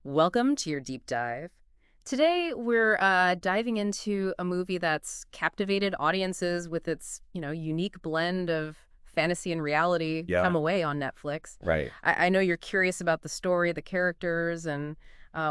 Welcome to your deep dive. Today, we're diving into a movie that's captivated audiences with its, unique blend of fantasy and reality. Yeah, Come Away on Netflix. right. I know you're curious about the story, the characters, and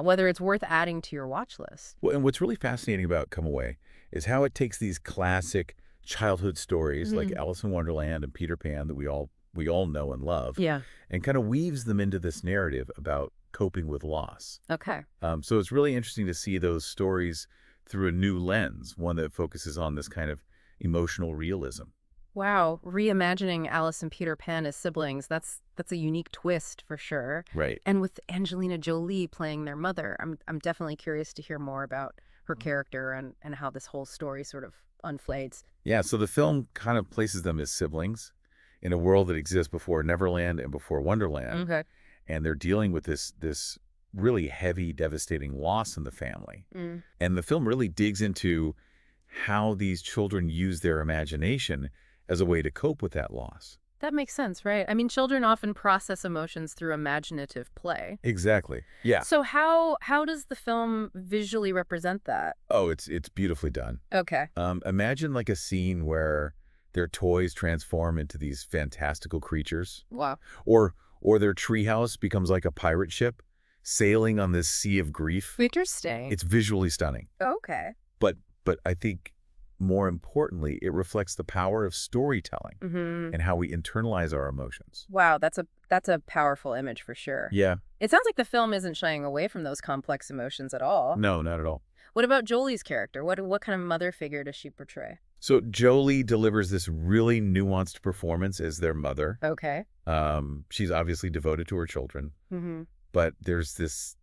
whether it's worth adding to your watch list. Well, and what's really fascinating about Come Away is how it takes these classic childhood stories like Mhm. Alice in Wonderland and Peter Pan that we all know and love, Yeah. and kind of weaves them into this narrative about coping with loss. Okay. So it's really interesting to see those stories through a new lens, one that focuses on this kind of emotional realism. Wow, reimagining Alice and Peter Pan as siblings, that's a unique twist for sure. Right. And with Angelina Jolie playing their mother, I'm definitely curious to hear more about her character and how this whole story sort of unfolds. Yeah, so the film kind of places them as siblings in a world that exists before Neverland and before Wonderland. Okay. And they're dealing with this really heavy, devastating loss in the family. Mm. And the film really digs into how these children use their imagination as a way to cope with that loss. That makes sense, right? I mean, children often process emotions through imaginative play. Exactly. Yeah. So how does the film visually represent that? Oh, it's beautifully done. Okay. Imagine like a scene where their toys transform into these fantastical creatures, Wow. or their treehouse becomes like a pirate ship sailing on this sea of grief. Interesting. It's visually stunning. Okay. But I think more importantly, it reflects the power of storytelling Mm-hmm. and how we internalize our emotions. Wow, that's a powerful image for sure. Yeah, It sounds like the film isn't shying away from those complex emotions at all. no, not at all. What about Jolie's character? What kind of mother figure does she portray? So Jolie delivers this really nuanced performance as their mother. Okay. She's obviously devoted to her children, Mm-hmm. but there's this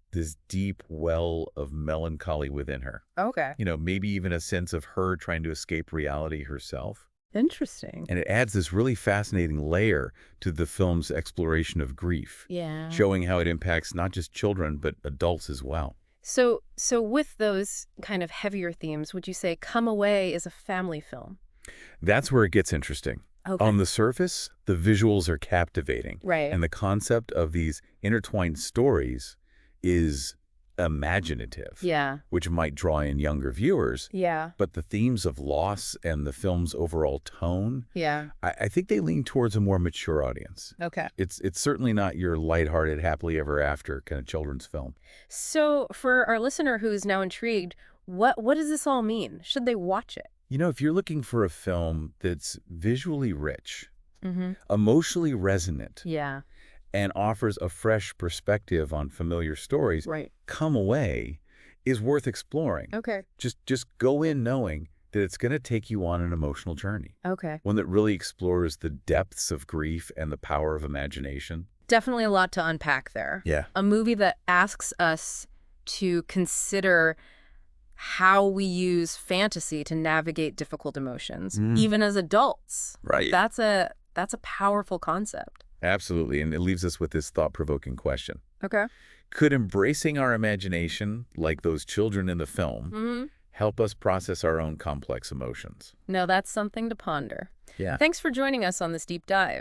deep well of melancholy within her. Okay. Maybe even a sense of her trying to escape reality herself. Interesting. And it adds this really fascinating layer to the film's exploration of grief, Yeah. showing how it impacts not just children, but adults as well. So with those kind of heavier themes, would you say Come Away is a family film? That's where it gets interesting. Okay. On the surface, the visuals are captivating, Right. and the concept of these intertwined stories is imaginative, Yeah. which might draw in younger viewers. Yeah. But the themes of loss and the film's overall tone, Yeah. I think they lean towards a more mature audience. Okay. It's certainly not your lighthearted, happily ever after kind of children's film. So for our listener who's now intrigued, what does this all mean? Should they watch it? If you're looking for a film that's visually rich, Mm-hmm. emotionally resonant, Yeah. and offers a fresh perspective on familiar stories, Right. Come Away is worth exploring. Okay. Just go in knowing that it's going to take you on an emotional journey, Okay. one that really explores the depths of grief and the power of imagination. Definitely a lot to unpack there. Yeah. A movie that asks us to consider how we use fantasy to navigate difficult emotions, Mm. even as adults. Right. That's a powerful concept. Absolutely. And it leaves us with this thought-provoking question. Okay. Could embracing our imagination, like those children in the film, Mm-hmm. help us process our own complex emotions? No, that's something to ponder. Yeah. Thanks for joining us on this deep dive.